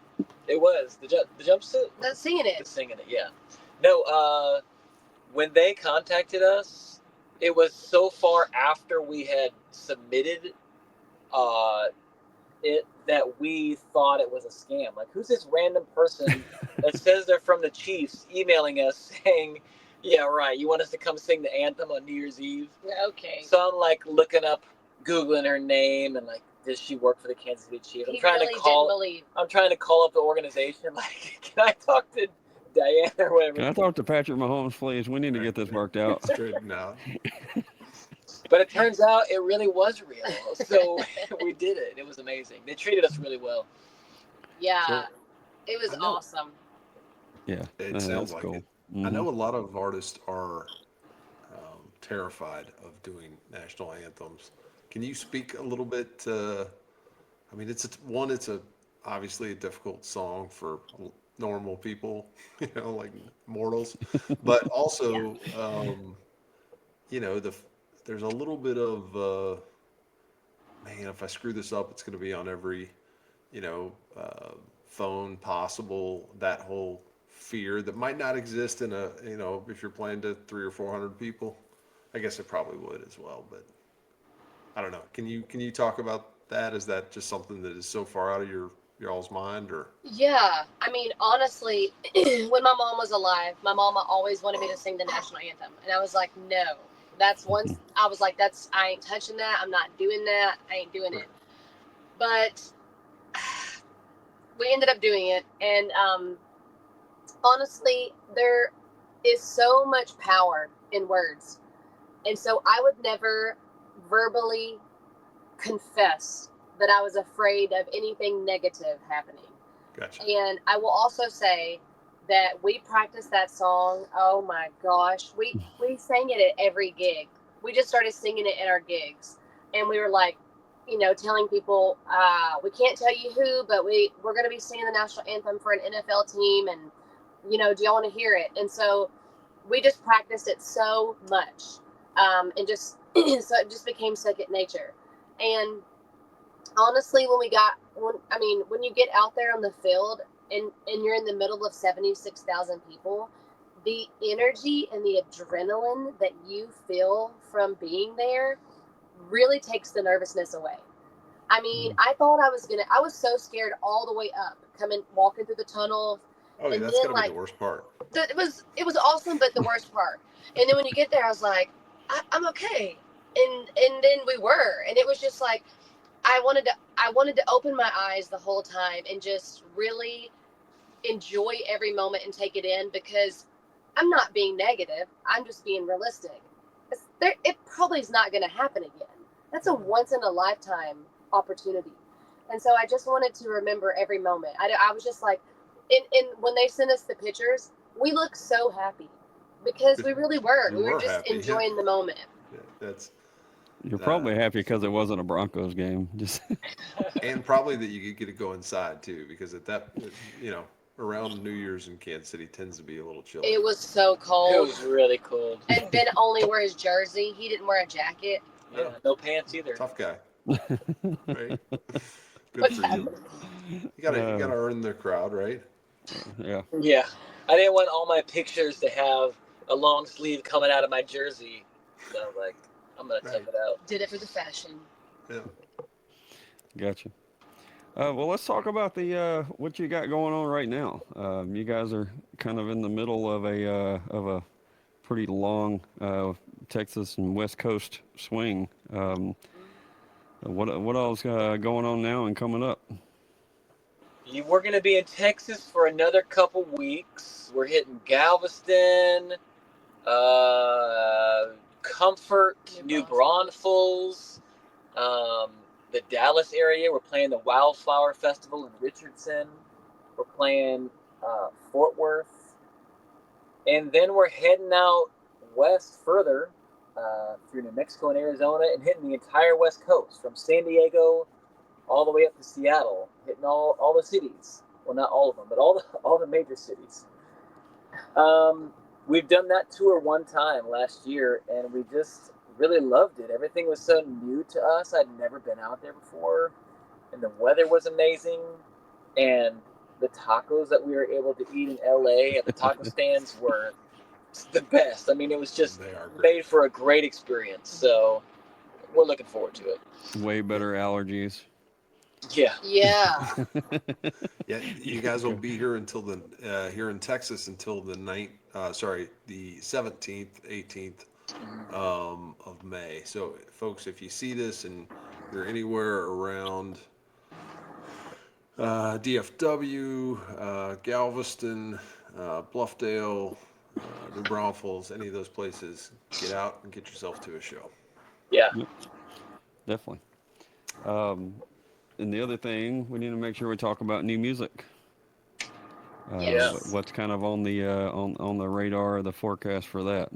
It was the jumpsuit. That's singing it. Yeah. No. When they contacted us, it was so far after we had submitted it that we thought it was a scam. Like, who's this random person that says they're from the Chiefs emailing us saying, yeah, right, you want us to come sing the anthem on New Year's Eve? Okay. So I'm like looking up, Googling her name, and like, does she work for the Kansas City Chiefs? I'm trying to call up the organization. Like, can I talk to Diane or whatever? Can I talk to Patrick Mahomes, please? We need to get this worked out. Straightened out. But it turns out it really was real. So we did it. It was amazing. They treated us really well. Yeah. It was awesome. Yeah. It sounds like cool. it. I know a lot of artists are terrified of doing national anthems. Can you speak a little bit? I mean, it's obviously a difficult song for normal people, like mortals, but also, there's a little bit of, man, if I screw this up, it's going to be on every, phone possible, that whole fear that might not exist in if you're playing to 300 or 400 people. I guess it probably would as well, but I don't know. Can you talk about that? Is that just something that is so far out of y'all's mind, or? Yeah, I mean, honestly, when my mom was alive, my mama always wanted me to sing the national anthem, and I was like, no. I was like, I ain't touching that. I'm not doing that. I ain't doing it. But we ended up doing it, and honestly, there is so much power in words, and so I would never verbally confess that I was afraid of anything negative happening. Gotcha. And I will also say that we practiced that song. Oh my gosh. We sang it at every gig. We just started singing it at our gigs. and we were like, telling people, we can't tell you who, but we're going to be singing the national anthem for an NFL team, and do y'all want to hear it? And so we just practiced it so much, and just so it just became second nature. And honestly, when you get out there on the field and you're in the middle of 76,000 people, the energy and the adrenaline that you feel from being there really takes the nervousness away. I mean, I thought I was so scared all the way up, walking through the tunnel. Oh, yeah, and that's then, gotta be the worst part. It was awesome, but the worst part. And then when you get there, I was like, I'm okay. And then we were, and it was just like, I wanted to open my eyes the whole time and just really enjoy every moment and take it in, because I'm not being negative. I'm just being realistic. It probably is not going to happen again. That's a once in a lifetime opportunity. And so I just wanted to remember every moment. I was just like, and when they sent us the pictures, we looked so happy, because we really were. You We were were just happy, yeah. enjoying the moment. Yeah, You're probably happy because it wasn't a Broncos game. Just and probably that you could get to go inside too, because around New Year's in Kansas City tends to be a little chilly. It was so It cold. was really cold. And Ben only wore his jersey. He didn't wear a jacket. Yeah, no pants either. Tough guy. Right? Good for you. You gotta earn the crowd, right? yeah. Yeah, I didn't want all my pictures to have a long sleeve coming out of my jersey, so I was like, I'm gonna tuck it out. Did it for the fashion. Yeah. Gotcha. Well, let's talk about the what you got going on right now. You guys are kind of in the middle of a pretty long Texas and West Coast swing. What else going on now and coming up? We're gonna be in Texas for another couple weeks. We're hitting Galveston, Comfort, New Braunfels, the Dallas area. We're playing the Wildflower Festival in Richardson. We're playing Fort Worth, and then we're heading out west further through New Mexico and Arizona, and hitting the entire West Coast from San Diego all the way up to Seattle, hitting all the cities. Well, not all of them, but all the major cities. We've done that tour one time last year, and we just really loved it. Everything was so new to us. I'd never been out there before, and the weather was amazing, and the tacos that we were able to eat in LA at the taco stands were the best. I mean, it was just made for a great experience. So we're looking forward to it. Way better allergies. Yeah. Yeah. Yeah, you guys will be here until here in Texas until the 17th, 18th of May. So, folks, if you see this and you're anywhere around DFW, Galveston, Bluffdale, New Braunfels, any of those places, get out and get yourself to a show. Yeah. Yep. Definitely. And the other thing, we need to make sure we talk about new music. Yes. What's kind of on the on the radar, the forecast for that?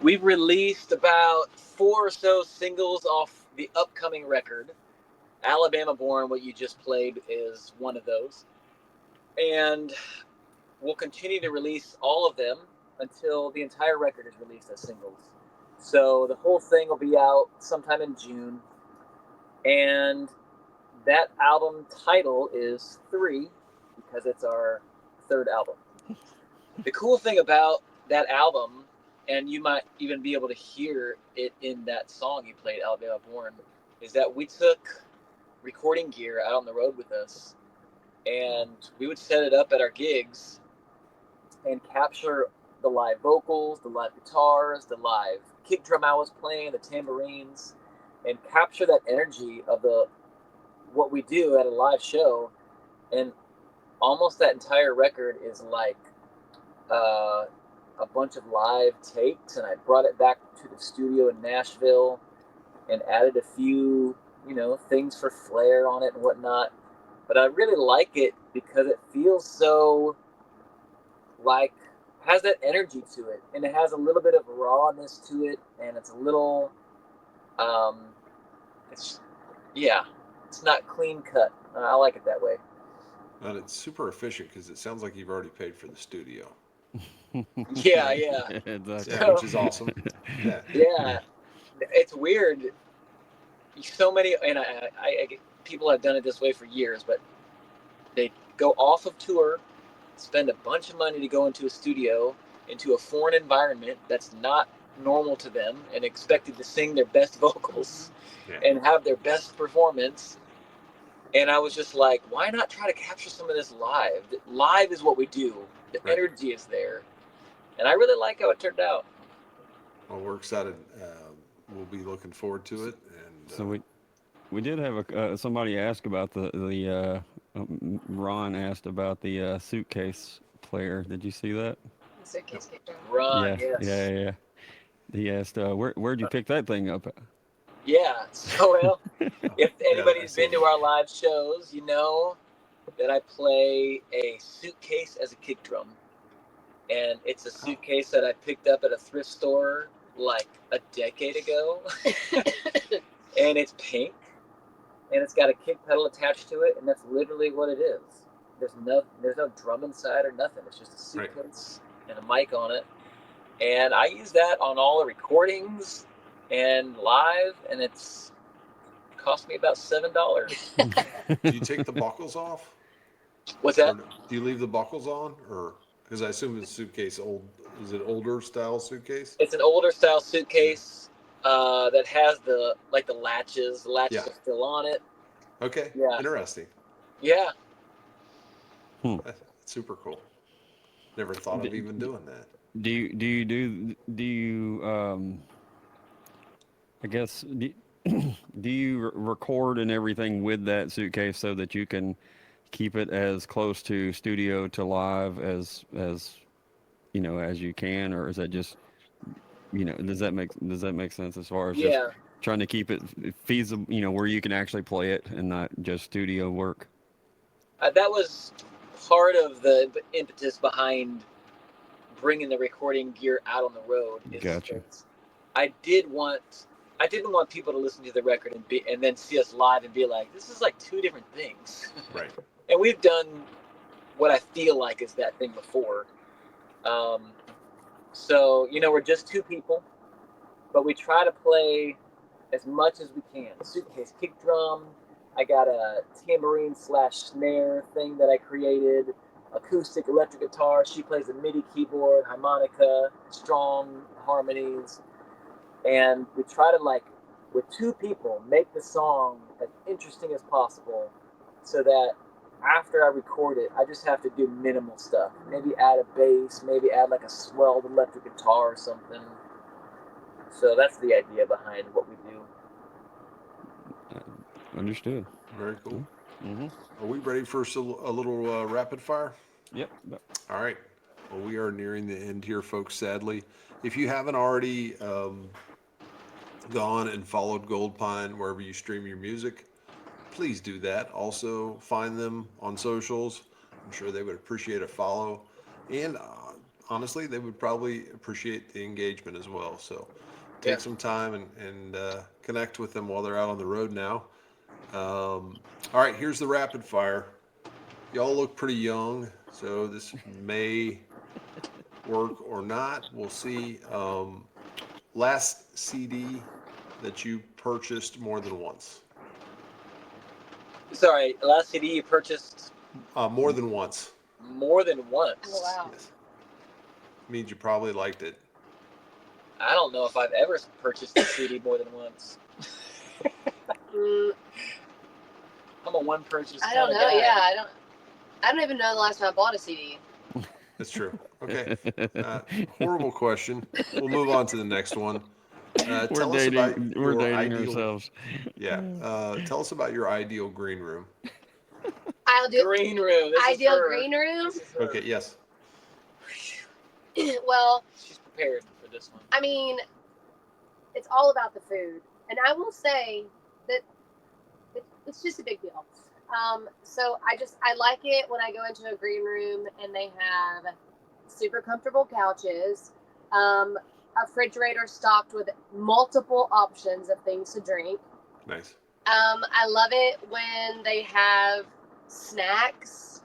We've released about 4 or so singles off the upcoming record. Alabama Born, what you just played, is one of those. And we'll continue to release all of them until the entire record is released as singles. So the whole thing will be out sometime in June. And that album title is 3 because it's our 3rd album. The cool thing about that album, and you might even be able to hear it in that song you played, Alabama Born, is that we took recording gear out on the road with us, and we would set it up at our gigs and capture the live vocals, the live guitars, the live kick drum I was playing, the tambourines, and capture that energy of what we do at a live show. And almost that entire record is like a bunch of live takes, and I brought it back to the studio in Nashville and added a few, things for flair on it and whatnot. But I really like it because it feels so like, has that energy to it, and it has a little bit of rawness to it, and it's a little It's not clean cut. I like it that way. And it's super efficient because it sounds like you've already paid for the studio. Yeah. Exactly. Yeah, which is awesome. Yeah. Yeah, it's weird. So many, and I people have done it this way for years, but they go off of tour, spend a bunch of money to go into a studio, into a foreign environment that's not normal to them, and expected to sing their best vocals and have their best performance. And I was just like, why not try to capture some of this live? Live is what we do. The energy is there. And I really like how it turned out. Well, we're excited. We'll be looking forward to it. And So we did have somebody ask about the Ron asked about the suitcase player. Did you see that? Suitcase kicked around. Ron, Yeah, yes. yeah. He asked, where'd you pick that thing up at? Yeah, so well, if anybody's I see. been to our live shows, you know that I play a suitcase as a kick drum. And it's a suitcase that I picked up at a thrift store like a decade ago. And it's pink. And it's got a kick pedal attached to it, and that's literally what it is. There's no drum inside or nothing. It's just a suitcase and a mic on it. And I use that on all the recordings and live, and it's cost me about $7. do you take the buckles off? What's that? Or do you leave the buckles on, or because I assume the suitcase is it older style suitcase? It's an older style suitcase that has the latches. The latches are still on it. Okay. Yeah. Interesting. Yeah. That's super cool. Never thought of even doing that. Do you I guess do you record and everything with that suitcase so that you can keep it as close to studio to live as you know as you can, or is that just does that make sense as far as just trying to keep it feasible, where you can actually play it and not just studio work? That was part of the impetus behind bringing the recording gear out on the road. Gotcha. I didn't want people to listen to the record and then see us live and be like, this is like two different things. Right. And we've done what I feel like is that thing before. So, we're just two people, but we try to play as much as we can. Suitcase kick drum. I got a tambourine / snare thing that I created. Acoustic electric guitar. She plays a MIDI keyboard, harmonica, strong harmonies. And we try to, with two people, make the song as interesting as possible so that after I record it, I just have to do minimal stuff. Maybe add a bass, maybe add a swelled electric guitar or something. So that's the idea behind what we do. Understood. Very cool. Mm-hmm. Are we ready for a little rapid fire? Yep. All right. Well, we are nearing the end here, folks, sadly. If you haven't already gone and followed Goldpine wherever you stream your music, please do that. Also, find them on socials. I'm sure they would appreciate a follow. And honestly, they would probably appreciate the engagement as well. So take some time and connect with them while they're out on the road now. All right, here's the rapid fire. Y'all look pretty young, so this may work or not. We'll see. Last CD that you purchased more than once? Sorry, last CD you purchased? More than once. More than once? Oh, wow. Yes. Means you probably liked it. I don't know if I've ever purchased a CD more than once. I'm a one purchase. I don't know. Guy. Yeah, I don't even know the last time I bought a CD. That's true. Okay. Horrible question. We'll move on to the next one. Tell us about We're your dating ideal, ourselves. Yeah. Tell us about your ideal green room. Green room. Ideal green room? Okay. Yes. Well, she's prepared for this one. I mean, it's all about the food, and I will say that it's just a big deal. So I like it when I go into a green room and they have super comfortable couches, a refrigerator stocked with multiple options of things to drink. Nice. I love it when they have snacks.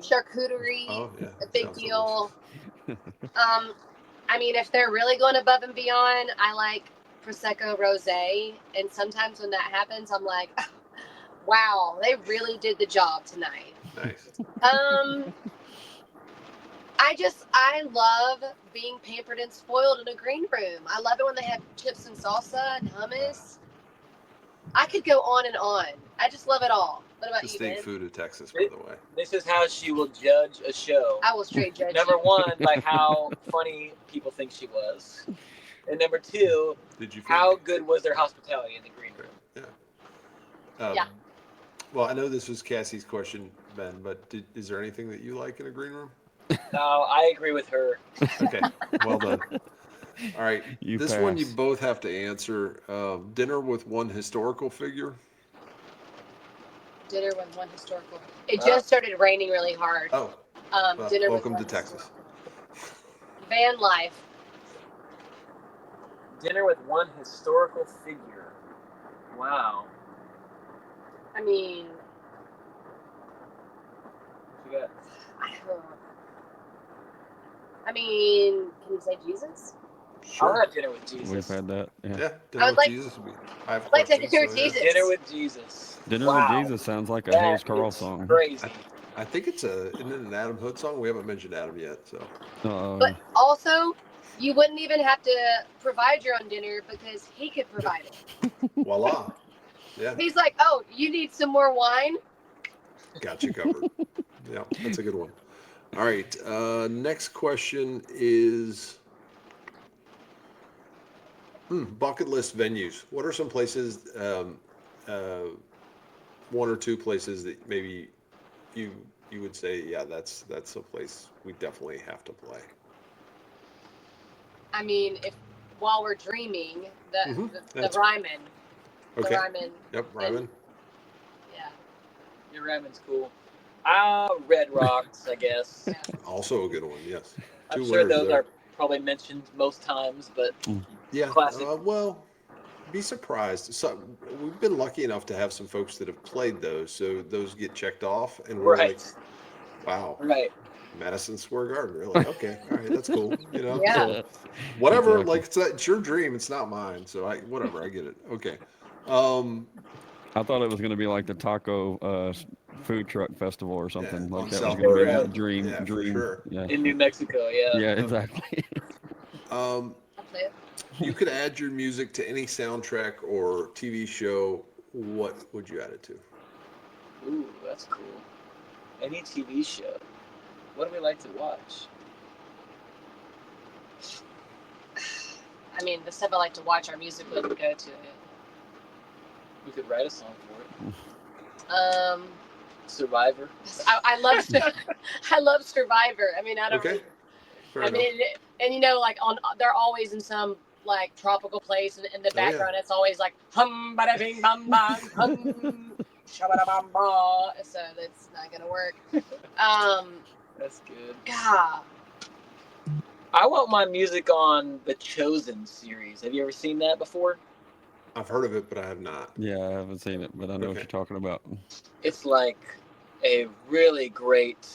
Charcuterie, Oh yeah, a big sounds deal. I mean, if they're really going above and beyond, I like Prosecco Rosé. And sometimes when that happens, I'm like, wow, they really did the job tonight. delicious. Um, I love being pampered and spoiled in a green room. I love it when they have chips and salsa and hummus. I could go on and on. I just love it all. What about Just you, think Ben? food of Texas, by the way. This is how she will judge a show. I will straight judge Number you. one, by how funny people think she was. And number two, Did you? how good was their hospitality in the green room? Yeah. Yeah. Well, I know this was Cassie's question, Ben, but is there anything that you like in a green room? No, I agree with her. Okay, well done. All right, You this one you pass. both have to answer. Dinner with one historical figure. Dinner with one historical. It just started raining really hard. Oh, Dinner welcome with to one Texas. historical. Van life. Dinner with one historical figure. Wow. I mean, What you got? I mean, can you say Jesus? I'll have dinner with Jesus. We've had that. Yeah. Yeah, I dinner would with like- Jesus would be. I have I'd like to questions, hear so yeah. Jesus. Dinner with Jesus. Dinner Wow. with Jesus sounds like a That Hayes Carl is song. Crazy. I think isn't it an Adam Hood song? We haven't mentioned Adam yet, so. But also, you wouldn't even have to provide your own dinner because he could provide it. Voila. Yeah, He's like, oh, you need some more wine? got you covered. Yeah, that's a good one. All right, next question is bucket list venues. What are some places, one or two places that maybe you would say, yeah, that's a place we definitely have to play? I mean, if while we're dreaming, the That's- Ryman. Okay. The Ryman. Yep, Ryman. Yeah. Your ramen's cool. Red Rocks, I guess. Yeah. Also a good one, yes. I'm Two sure winners those there. are probably mentioned most times, but Yeah. classic. Well, be surprised. So we've been lucky enough to have some folks that have played those, so those get checked off, and we're right, like, wow, right. Madison Square Garden, really? Okay, all right, that's cool. You know, Yeah. so whatever. Exactly. Like it's your dream, it's not mine. So whatever, I get it. Okay. I thought it was going to be like the taco food truck festival or something. Yeah, like on that South was going to be Marin. the dream. Yeah, for dream. sure. Yeah. In New Mexico, yeah. Yeah, exactly. I'll play it. You could add your music to any soundtrack or TV show. What would you add it to? Ooh, that's cool. Any TV show. What do we like to watch? I mean, the stuff I like to watch, our music wouldn't go to it. We could write a song for it. Survivor. I love I love Survivor. I mean, I don't. Okay. Fair I enough. mean, and you know, like they're always in some like tropical place, and in the Oh, yeah. background, it's always like hum bada bing bum bum hum shabada bum ba. So that's not gonna work. That's good. God, I want my music on the Chosen series. Have you ever seen that before? I've heard of it, but I have not. Yeah, I haven't seen it, but I know what Okay. you're talking about. It's like a really great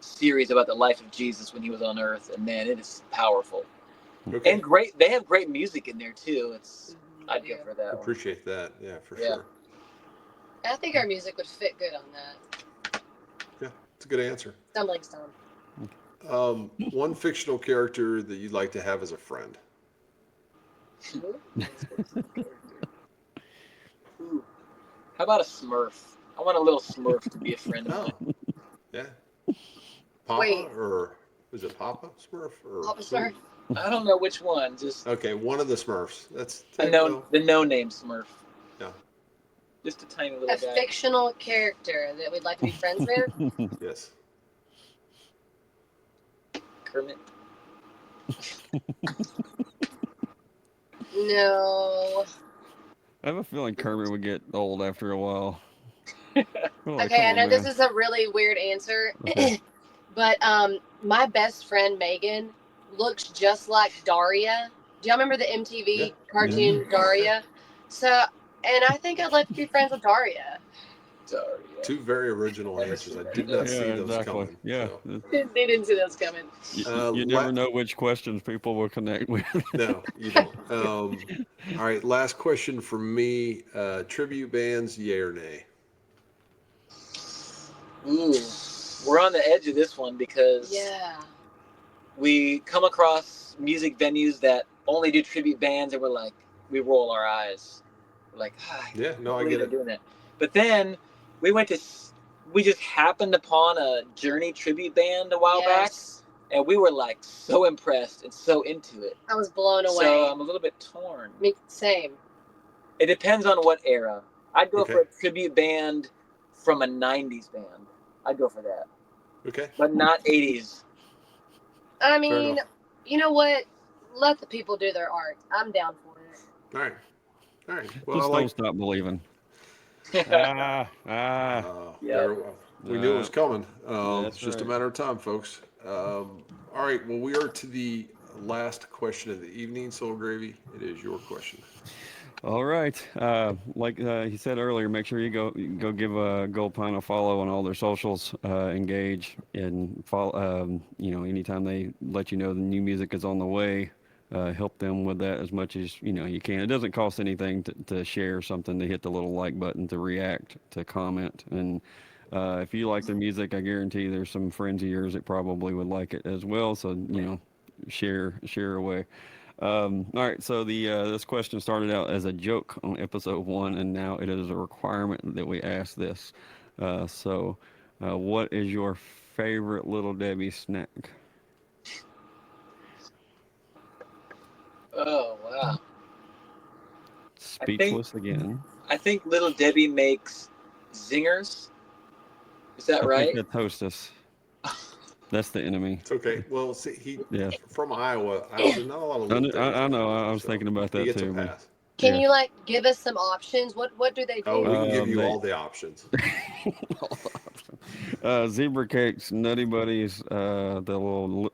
series about the life of Jesus when he was on Earth, and man, it is powerful Okay. and great. They have great music in there too. I'd go Yeah. for that one. Appreciate that. Yeah, for Yeah. sure. I think our music would fit good on that. Yeah, it's a good answer. Stumbling Stone. One fictional character that you'd like to have as a friend. Ooh. How about a Smurf? I want a little Smurf to be a friend of mine. Oh, yeah. Papa Wait. or is it Papa Smurf or Papa who? Smurf. I don't know which one. Just Okay, one of the Smurfs. That's the no-name Smurf. Yeah. Just a tiny little A guy. fictional character that we'd like to be friends with. Yes. Kermit. No. I have a feeling Kermit would get old after a while. Like, Okay, come I on, know this man. is a really weird answer, Okay. but my best friend Megan looks just like Daria. y'all remember the MTV Yeah. cartoon Daria? So, and I think I'd like to be friends with Daria. Sorry. Two very original answers. I did not see those coming. Yeah. So. They didn't see those coming. You never know which questions people will connect with. No, you don't. All right, last question for me. Tribute bands, yay or nay? Ooh, we're on the edge of this one because we come across music venues that only do tribute bands, and we roll our eyes. We're like, I get it. Doing that. But then we just happened upon a Journey tribute band a while back, and we were like so impressed and so into it. I was blown away. So I'm a little bit torn. Me, same. It depends on what era. I'd go for a tribute band from a 90s band. I'd go for that. Okay. But not 80s. I mean, you know what? Let the people do their art. I'm down for it. All right. Well, just don't stop believing. We knew it was coming. It's just a matter of time, folks. All right. Well, we are to the last question of the evening, Soul Gravy. It is your question. All right. Like he said earlier, make sure you go give Goldpine a follow on all their socials. Engage and follow. Anytime they let you know the new music is on the way, help them with that as much as you can. It doesn't cost anything to share something, to hit the little like button, to react, to comment, and if you like their music, I guarantee there's some friends of yours that probably would like it as well. So share away. All right, so this question started out as a joke on episode 1, and now it is a requirement that we ask this. What is your favorite Little Debbie snack? Oh, wow. Speechless again. I think Little Debbie makes zingers. Is that right? I think that's Hostess. That's the enemy. It's okay. Well, see, from Iowa. There's not a lot of Little Debbie. I know. I was thinking about that too. Pass. Can you give us some options? What do they do? Oh, we can give you all the options. Zebra cakes, Nutty Buddies, the little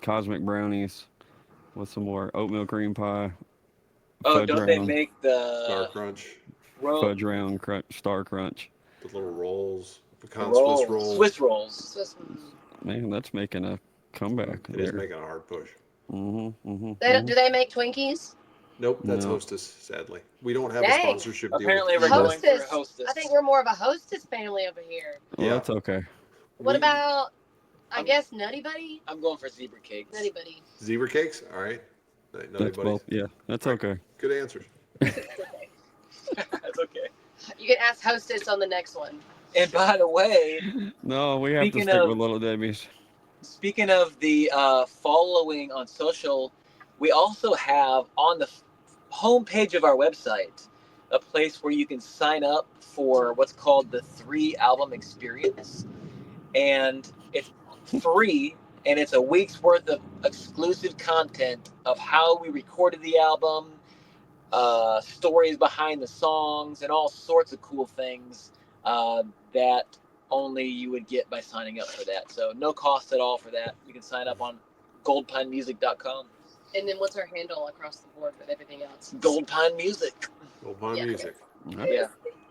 cosmic brownies. What's some more? Oatmeal cream pie. Oh, don't they make the Star Crunch? Fudge round Star Crunch. The little rolls. Pecan Swiss rolls. Swiss rolls. Man, that's making a comeback. It is making a hard push. Do they make Twinkies? Nope, that's Hostess, sadly. We don't have a sponsorship deal. Apparently we're going for Hostess. I think we're more of a Hostess family over here. Well, that's okay. What about, I guess, Nutty Buddy? I'm going for Zebra Cakes. Nutty Buddy. Zebra Cakes? All right. Nutty Buddies? That's okay. Good answers. That's okay. You can ask Hostess on the next one. And by the way... No, we have to stick with Little Debbie's. Speaking of the following on social, we also have on the homepage of our website a place where you can sign up for what's called the 3-album experience. And it's free, and it's a week's worth of exclusive content of how we recorded the album, stories behind the songs, and all sorts of cool things that only you would get by signing up for that. So no cost at all for that. You can sign up on goldpinemusic.com. And then what's our handle across the board with everything else? Goldpine Music. Goldpine Music. Yeah.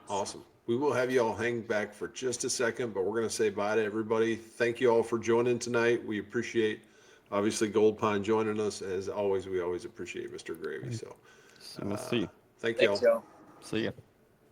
Awesome. We will have you all hang back for just a second, but we're going to say bye to everybody. Thank you all for joining tonight. We appreciate, obviously, Goldpine joining us. As always, we always appreciate Mr. Gravy. So we'll see you. Thank you all. Thanks, y'all. See ya.